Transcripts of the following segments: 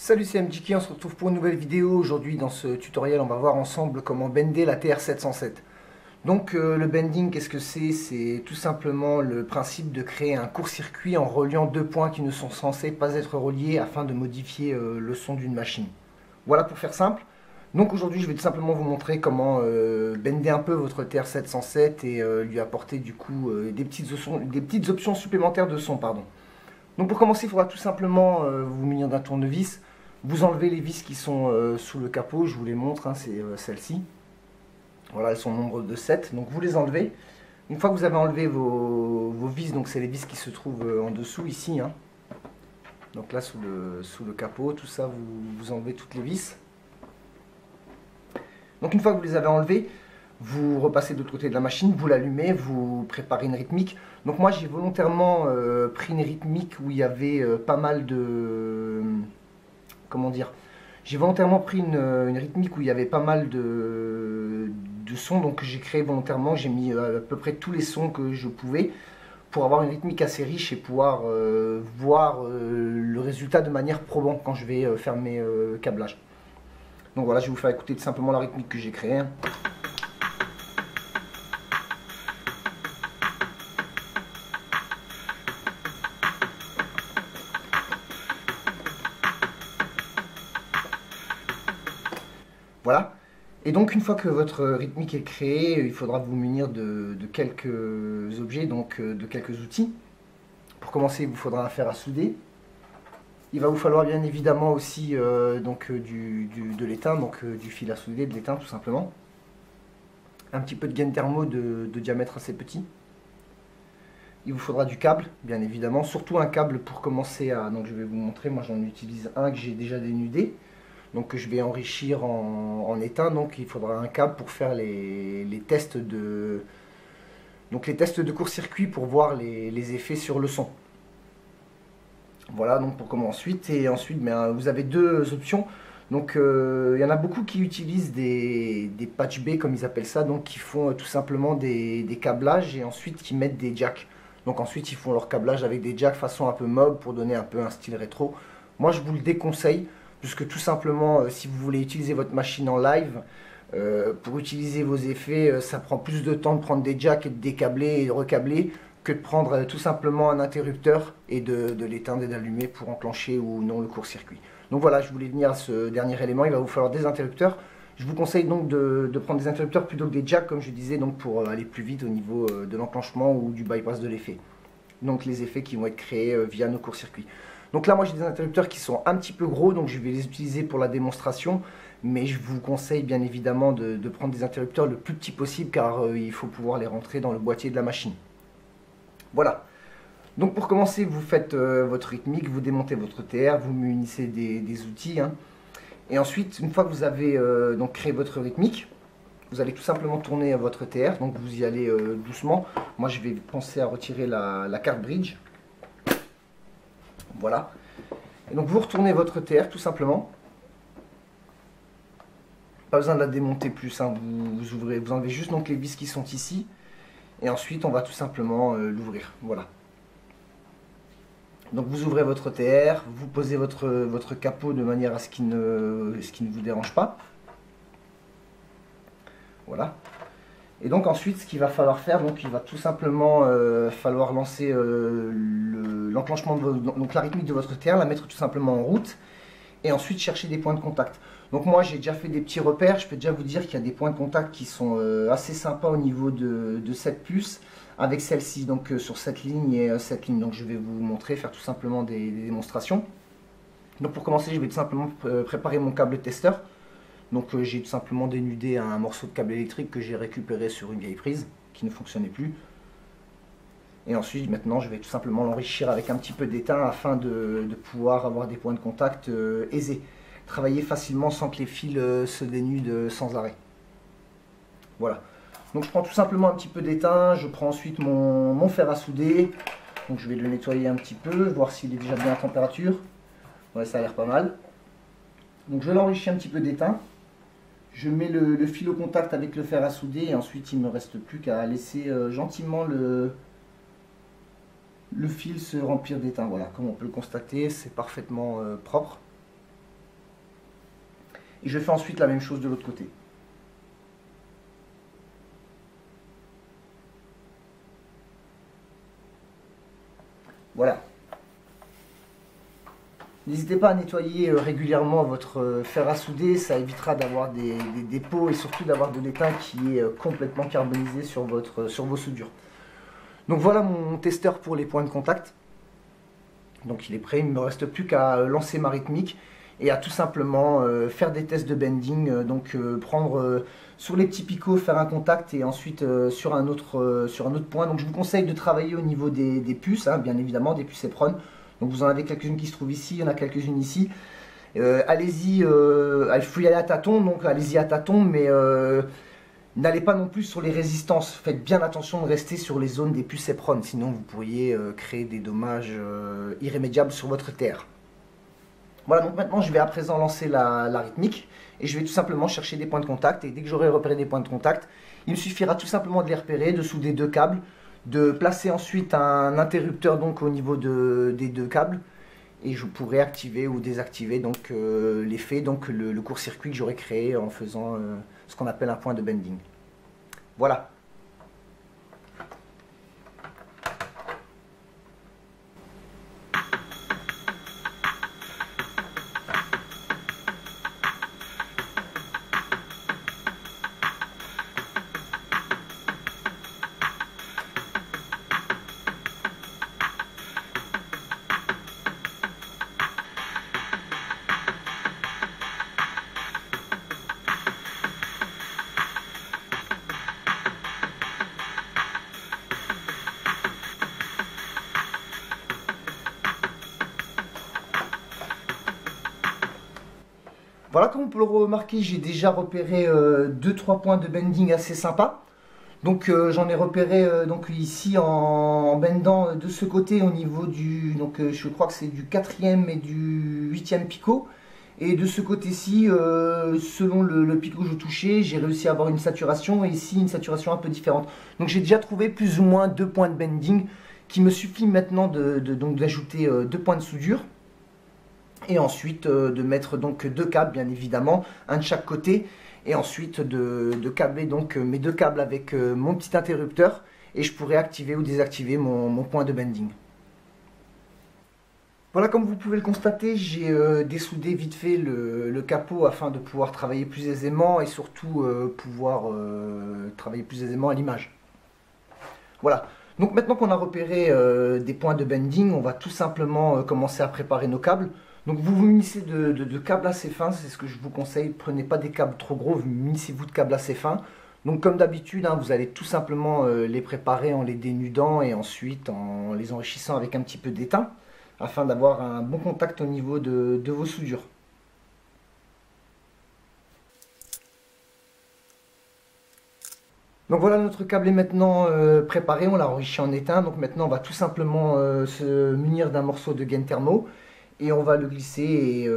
Salut, c'est MJK, on se retrouve pour une nouvelle vidéo. Aujourd'hui dans ce tutoriel on va voir ensemble comment bender la TR-707. Donc le bending, qu'est-ce que c'est? C'est tout simplement le principe de créer un court-circuit en reliant deux points qui ne sont censés pas être reliés afin de modifier le son d'une machine. Voilà pour faire simple. Donc aujourd'hui je vais tout simplement vous montrer comment bender un peu votre TR-707 et lui apporter du coup des petites options supplémentaires de son, pardon. Donc pour commencer, il faudra tout simplement vous munir d'un tournevis. Vous enlevez les vis qui sont sous le capot, je vous les montre, hein, c'est celles-ci. Voilà, elles sont au nombre de 7, donc vous les enlevez. Une fois que vous avez enlevé vos vis, donc c'est les vis qui se trouvent en dessous ici. Hein. Donc là sous le capot, tout ça, vous enlevez toutes les vis. Donc une fois que vous les avez enlevées, vous repassez de l'autre côté de la machine, vous l'allumez, vous préparez une rythmique. Donc moi j'ai volontairement pris une rythmique où il y avait pas mal de... Comment dire? J'ai volontairement pris une rythmique où il y avait pas mal de sons, donc j'ai créé volontairement, j'ai mis à peu près tous les sons que je pouvais pour avoir une rythmique assez riche et pouvoir voir le résultat de manière probante quand je vais faire mes câblages. Donc voilà, je vais vous faire écouter tout simplement la rythmique que j'ai créée. Hein. Voilà. Et donc une fois que votre rythmique est créée, il faudra vous munir de quelques objets, donc de quelques outils. Pour commencer, il vous faudra un fer à souder. Il va vous falloir bien évidemment aussi de l'étain, donc du fil à souder, de l'étain tout simplement. Un petit peu de gaine thermo de diamètre assez petit. Il vous faudra du câble, bien évidemment, surtout un câble pour commencer à... Donc je vais vous montrer, moi j'en utilise un que j'ai déjà dénudé. Donc que je vais enrichir en étain, donc il faudra un câble pour faire les tests de... Donc les tests de court-circuit pour voir les effets sur le son. Voilà, donc pour comment ensuite. Et ensuite, vous avez deux options. Donc il y en a beaucoup qui utilisent des patch B comme ils appellent ça, donc qui font tout simplement des câblages et ensuite qui mettent des jacks. Donc ensuite ils font leur câblage avec des jacks façon un peu mob pour donner un peu un style rétro. Moi je vous le déconseille, puisque tout simplement si vous voulez utiliser votre machine en live, pour utiliser vos effets, ça prend plus de temps de prendre des jacks et de décabler et de recabler que de prendre tout simplement un interrupteur et de l'éteindre et d'allumer pour enclencher ou non le court-circuit. Donc voilà, je voulais venir à ce dernier élément, il va vous falloir des interrupteurs. Je vous conseille donc de prendre des interrupteurs plutôt que des jacks, comme je disais, donc pour aller plus vite au niveau de l'enclenchement ou du bypass de l'effet. Donc les effets qui vont être créés via nos courts-circuits. Donc là, moi j'ai des interrupteurs qui sont un petit peu gros, donc je vais les utiliser pour la démonstration. Mais je vous conseille bien évidemment de prendre des interrupteurs le plus petit possible, car il faut pouvoir les rentrer dans le boîtier de la machine. Voilà. Donc pour commencer, vous faites votre rythmique, vous démontez votre TR, vous munissez des outils. Hein. Et ensuite, une fois que vous avez donc créé votre rythmique, vous allez tout simplement tourner votre TR. Donc vous y allez doucement. Moi, je vais penser à retirer la carte bridge. Voilà. Et donc vous retournez votre TR tout simplement. Pas besoin de la démonter plus. Hein. Vous enlevez juste donc les vis qui sont ici. Et ensuite, on va tout simplement l'ouvrir. Voilà. Donc vous ouvrez votre TR, vous posez votre capot de manière à ce qu'il ne vous dérange pas. Voilà. Et donc ensuite, ce qu'il va falloir faire, donc il va tout simplement falloir lancer l'enclenchement donc la rythmique de votre TR, la mettre tout simplement en route, et ensuite chercher des points de contact. Donc moi j'ai déjà fait des petits repères, je peux déjà vous dire qu'il y a des points de contact qui sont assez sympas au niveau de cette puce, avec celle-ci, donc sur cette ligne et cette ligne. Donc je vais vous montrer, faire tout simplement des démonstrations. Donc pour commencer, je vais tout simplement préparer mon câble testeur. Donc j'ai tout simplement dénudé un morceau de câble électrique que j'ai récupéré sur une vieille prise qui ne fonctionnait plus. Et ensuite, maintenant, je vais tout simplement l'enrichir avec un petit peu d'étain afin de pouvoir avoir des points de contact aisés. Travailler facilement sans que les fils se dénudent sans arrêt. Voilà. Donc je prends tout simplement un petit peu d'étain, je prends ensuite mon fer à souder. Donc je vais le nettoyer un petit peu, voir s'il est déjà bien à température. Ouais, ça a l'air pas mal. Donc je l'enrichis un petit peu d'étain. Je mets le fil au contact avec le fer à souder et ensuite il ne me reste plus qu'à laisser gentiment le fil se remplir d'étain. Voilà, comme on peut le constater, c'est parfaitement propre. Et je fais ensuite la même chose de l'autre côté. Voilà. N'hésitez pas à nettoyer régulièrement votre fer à souder, ça évitera d'avoir des dépôts et surtout d'avoir de l'étain qui est complètement carbonisé sur vos soudures. Donc voilà mon testeur pour les points de contact. Donc il est prêt, il ne me reste plus qu'à lancer ma rythmique et à tout simplement faire des tests de bending, prendre sur les petits picots, faire un contact et ensuite sur un autre point. Donc je vous conseille de travailler au niveau des puces, hein, bien évidemment, des puces Epron. Donc vous en avez quelques-unes qui se trouvent ici, il y en a quelques-unes ici. Allez-y, il faut y aller à tâtons, donc allez-y à tâtons, mais n'allez pas non plus sur les résistances. Faites bien attention de rester sur les zones des puces Epron, sinon vous pourriez créer des dommages irrémédiables sur votre terre. Voilà, donc maintenant je vais à présent lancer la rythmique et je vais tout simplement chercher des points de contact. Et dès que j'aurai repéré des points de contact, il me suffira tout simplement de les repérer, de souder deux câbles, de placer ensuite un interrupteur donc au niveau des deux câbles et je pourrai activer ou désactiver donc l'effet, donc le court-circuit que j'aurai créé en faisant ce qu'on appelle un point de bending. Voilà. Voilà, comme on peut le remarquer, j'ai déjà repéré 2-3 points de bending assez sympas. Donc j'en ai repéré donc ici en bendant de ce côté au niveau du, je crois que c'est du 4e et du 8e picot. Et de ce côté-ci, selon le picot que je touchais, j'ai réussi à avoir une saturation et ici une saturation un peu différente. Donc j'ai déjà trouvé plus ou moins 2 points de bending qui me suffit maintenant d'ajouter 2 points de soudure. Et ensuite de mettre donc deux câbles bien évidemment, un de chaque côté, et ensuite de câbler donc mes deux câbles avec mon petit interrupteur, et je pourrai activer ou désactiver mon point de bending. Voilà, comme vous pouvez le constater, j'ai dessoudé vite fait le capot afin de pouvoir travailler plus aisément et surtout pouvoir travailler plus aisément à l'image. Voilà, donc maintenant qu'on a repéré des points de bending, on va tout simplement commencer à préparer nos câbles. Donc vous vous munissez de câbles assez fins, c'est ce que je vous conseille. Prenez pas des câbles trop gros, munissez-vous de câbles assez fins. Donc comme d'habitude, hein, vous allez tout simplement les préparer en les dénudant et ensuite en les enrichissant avec un petit peu d'étain afin d'avoir un bon contact au niveau de vos soudures. Donc voilà, notre câble est maintenant préparé, on l'a enrichi en étain. Donc maintenant on va tout simplement se munir d'un morceau de gaine thermo et on va le glisser et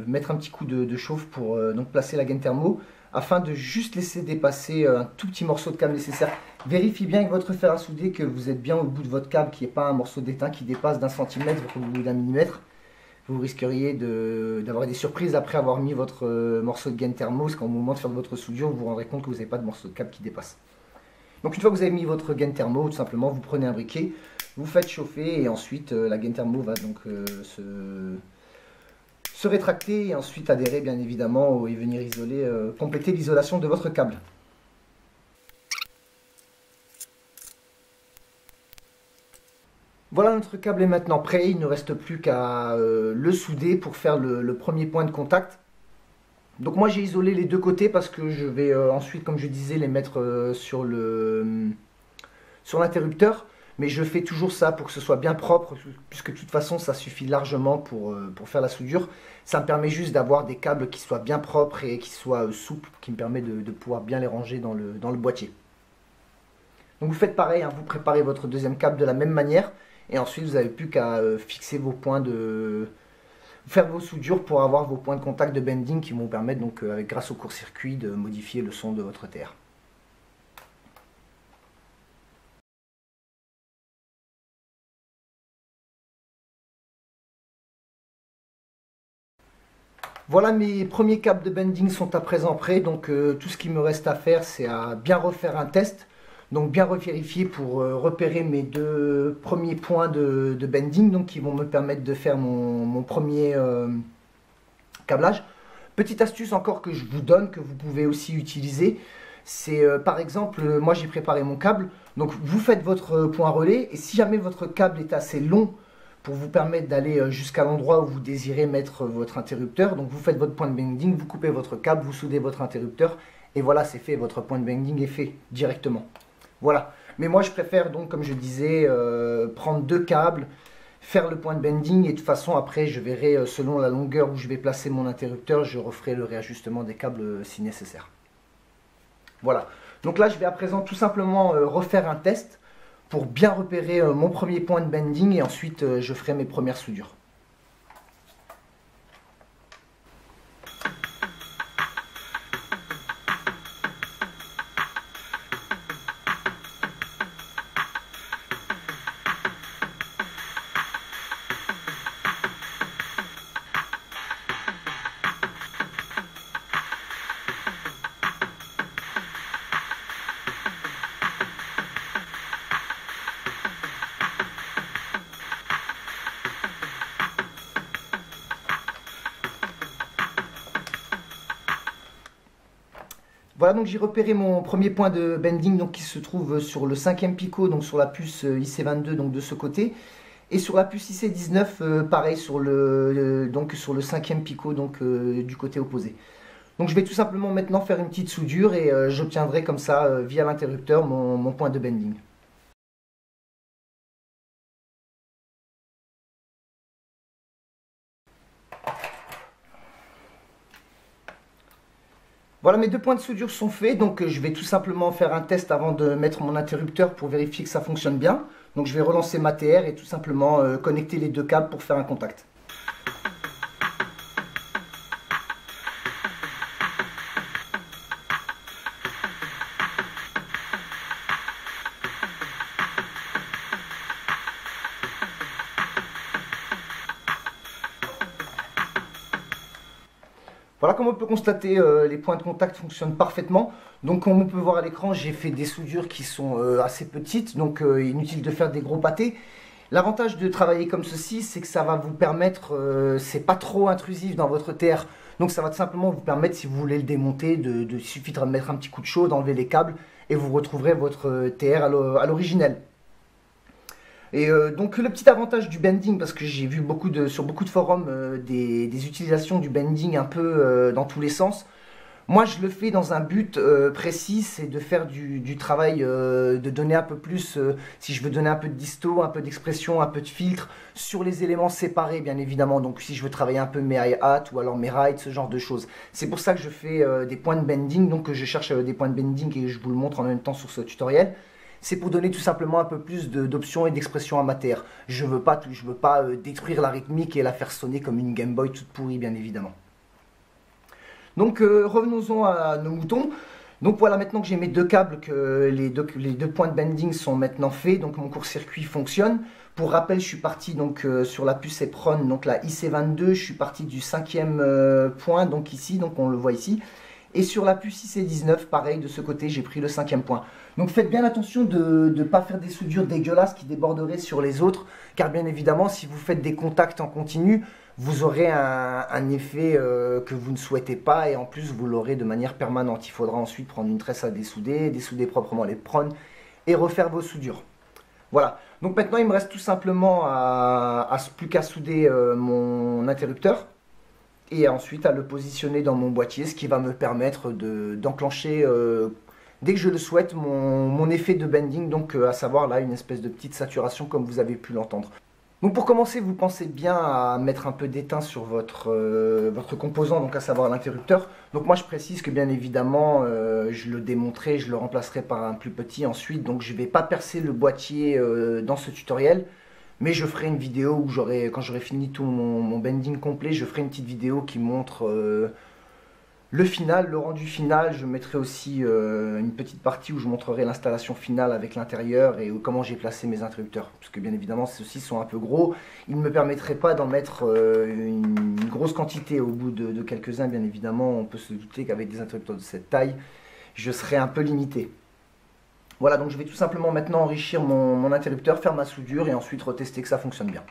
mettre un petit coup de chauffe pour donc placer la gaine thermo afin de juste laisser dépasser un tout petit morceau de câble nécessaire. Vérifiez bien avec votre fer à souder que vous êtes bien au bout de votre câble, qu'il n'y ait pas un morceau d'étain qui dépasse d'un centimètre ou d'un millimètre. Vous risqueriez d'avoir des surprises après avoir mis votre morceau de gaine thermo, parce qu'au moment de faire votre soudure, vous vous rendrez compte que vous n'avez pas de morceau de câble qui dépasse. Donc une fois que vous avez mis votre gaine thermo, tout simplement, vous prenez un briquet, vous faites chauffer et ensuite la gaine thermo va donc se rétracter et ensuite adhérer bien évidemment et venir isoler, compléter l'isolation de votre câble. Voilà, notre câble est maintenant prêt, il ne reste plus qu'à le souder pour faire le premier point de contact. Donc moi j'ai isolé les deux côtés parce que je vais ensuite, comme je disais, les mettre sur l'interrupteur. Mais je fais toujours ça pour que ce soit bien propre, puisque de toute façon ça suffit largement pour faire la soudure. Ça me permet juste d'avoir des câbles qui soient bien propres et qui soient souples, qui me permet de pouvoir bien les ranger dans le boîtier. Donc vous faites pareil, hein, vous préparez votre deuxième câble de la même manière. Et ensuite vous n'avez plus qu'à fixer vos points faire vos soudures pour avoir vos points de contact de bending qui vont vous permettre donc grâce au court-circuit de modifier le son de votre terre. Voilà, mes premiers câbles de bending sont à présent prêts, donc tout ce qu'il me reste à faire, c'est à bien refaire un test, donc bien revérifier pour repérer mes deux premiers points de bending, donc qui vont me permettre de faire mon premier câblage. Petite astuce encore que je vous donne, que vous pouvez aussi utiliser, c'est par exemple, moi j'ai préparé mon câble, donc vous faites votre point relais, et si jamais votre câble est assez long pour vous permettre d'aller jusqu'à l'endroit où vous désirez mettre votre interrupteur, donc vous faites votre point de bending, vous coupez votre câble, vous soudez votre interrupteur, et voilà, c'est fait, votre point de bending est fait directement. Voilà, mais moi je préfère donc, comme je disais, prendre deux câbles, faire le point de bending, et de toute façon après je verrai selon la longueur où je vais placer mon interrupteur, je referai le réajustement des câbles si nécessaire. Voilà, donc là je vais à présent tout simplement refaire un test pour bien repérer mon premier point de bending, et ensuite je ferai mes premières soudures. Voilà, donc j'ai repéré mon premier point de bending, donc qui se trouve sur le 5e picot, donc sur la puce IC22, donc de ce côté, et sur la puce IC19, pareil sur donc sur le 5e picot, donc du côté opposé. Donc je vais tout simplement maintenant faire une petite soudure, et j'obtiendrai comme ça via l'interrupteur mon point de bending. Voilà, mes deux points de soudure sont faits, donc je vais tout simplement faire un test avant de mettre mon interrupteur pour vérifier que ça fonctionne bien. Donc je vais relancer ma TR et tout simplement connecter les deux câbles pour faire un contact. Voilà, comme on peut constater, les points de contact fonctionnent parfaitement. Donc comme on peut voir à l'écran, j'ai fait des soudures qui sont assez petites, donc inutile de faire des gros pâtés. L'avantage de travailler comme ceci, c'est que ça va vous permettre, c'est pas trop intrusif dans votre TR. Donc ça va tout simplement vous permettre, si vous voulez le démonter, il suffit de mettre un petit coup de chaud, d'enlever les câbles, et vous retrouverez votre TR à l'originel. Et donc le petit avantage du bending, parce que j'ai vu sur beaucoup de forums des utilisations du bending un peu dans tous les sens. Moi je le fais dans un but précis, c'est de faire du travail, de donner un peu plus, si je veux donner un peu de disto, un peu d'expression, un peu de filtre, sur les éléments séparés bien évidemment. Donc si je veux travailler un peu mes hi-hat ou alors mes rides, ce genre de choses. C'est pour ça que je fais des points de bending, donc je cherche des points de bending et je vous le montre en même temps sur ce tutoriel. C'est pour donner tout simplement un peu plus d'options et d'expression à ma TR. Je veux pas détruire la rythmique et la faire sonner comme une Game Boy toute pourrie, bien évidemment. Donc revenons-en à nos moutons. Donc voilà, maintenant que j'ai mes deux câbles, que les deux points de bending sont maintenant faits, donc mon court-circuit fonctionne. Pour rappel, je suis parti donc sur la puce EPRON, donc la IC22, je suis parti du 5e point, donc ici, donc on le voit ici. Et sur la puce IC19, pareil, de ce côté, j'ai pris le 5e point. Donc faites bien attention de ne pas faire des soudures dégueulasses qui déborderaient sur les autres, car bien évidemment, si vous faites des contacts en continu, vous aurez un effet que vous ne souhaitez pas, et en plus, vous l'aurez de manière permanente. Il faudra ensuite prendre une tresse à dessouder proprement les prônes, et refaire vos soudures. Voilà, donc maintenant, il me reste tout simplement plus qu'à souder mon interrupteur, et ensuite à le positionner dans mon boîtier, ce qui va me permettre d'enclencher, dès que je le souhaite, mon effet de bending, donc à savoir là une espèce de petite saturation comme vous avez pu l'entendre. Donc pour commencer, vous pensez bien à mettre un peu d'étain sur votre composant, donc à savoir l'interrupteur. Donc moi je précise que bien évidemment, je le démonterai, je le remplacerai par un plus petit ensuite, donc je ne vais pas percer le boîtier dans ce tutoriel. Mais je ferai une vidéo où quand j'aurai fini tout mon bending complet, je ferai une petite vidéo qui montre le final, le rendu final. Je mettrai aussi une petite partie où je montrerai l'installation finale avec l'intérieur et comment j'ai placé mes interrupteurs. Parce que bien évidemment, ceux-ci sont un peu gros. Ils ne me permettraient pas d'en mettre une grosse quantité au bout de quelques-uns. Bien évidemment, on peut se douter qu'avec des interrupteurs de cette taille, je serai un peu limité. Voilà, donc je vais tout simplement maintenant enrichir mon interrupteur, faire ma soudure et ensuite retester que ça fonctionne bien.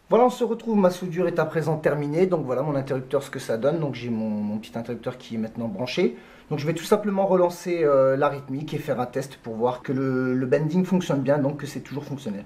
Voilà, on se retrouve, ma soudure est à présent terminée, donc voilà mon interrupteur, ce que ça donne. Donc j'ai mon petit interrupteur qui est maintenant branché. Donc je vais tout simplement relancer la rythmique et faire un test pour voir que le bending fonctionne bien, donc que c'est toujours fonctionnel.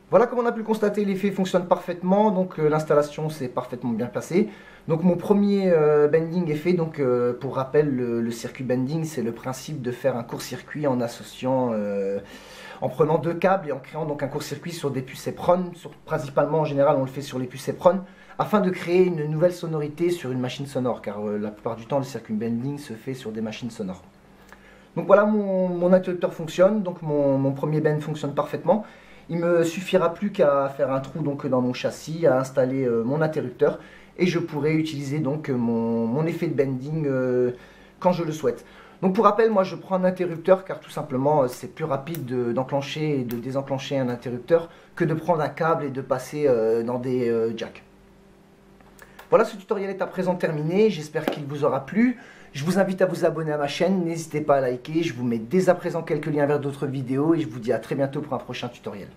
Voilà, comme on a pu le constater, l'effet fonctionne parfaitement, donc l'installation s'est parfaitement bien passée. Donc mon premier bending est fait, donc pour rappel, le circuit bending, c'est le principe de faire un court-circuit en associant, en prenant deux câbles et en créant donc un court-circuit sur des puces EPROM. Principalement, en général, on le fait sur les puces EPROM, afin de créer une nouvelle sonorité sur une machine sonore, car la plupart du temps, le circuit bending se fait sur des machines sonores. Donc voilà, mon interrupteur fonctionne, donc mon premier bend fonctionne parfaitement. Il me suffira plus qu'à faire un trou donc dans mon châssis, à installer mon interrupteur et je pourrai utiliser donc mon effet de bending quand je le souhaite. Donc pour rappel, moi je prends un interrupteur car tout simplement c'est plus rapide d'enclencher et de désenclencher un interrupteur que de prendre un câble et de passer dans des jacks. Voilà, ce tutoriel est à présent terminé, j'espère qu'il vous aura plu. Je vous invite à vous abonner à ma chaîne, n'hésitez pas à liker, je vous mets dès à présent quelques liens vers d'autres vidéos et je vous dis à très bientôt pour un prochain tutoriel.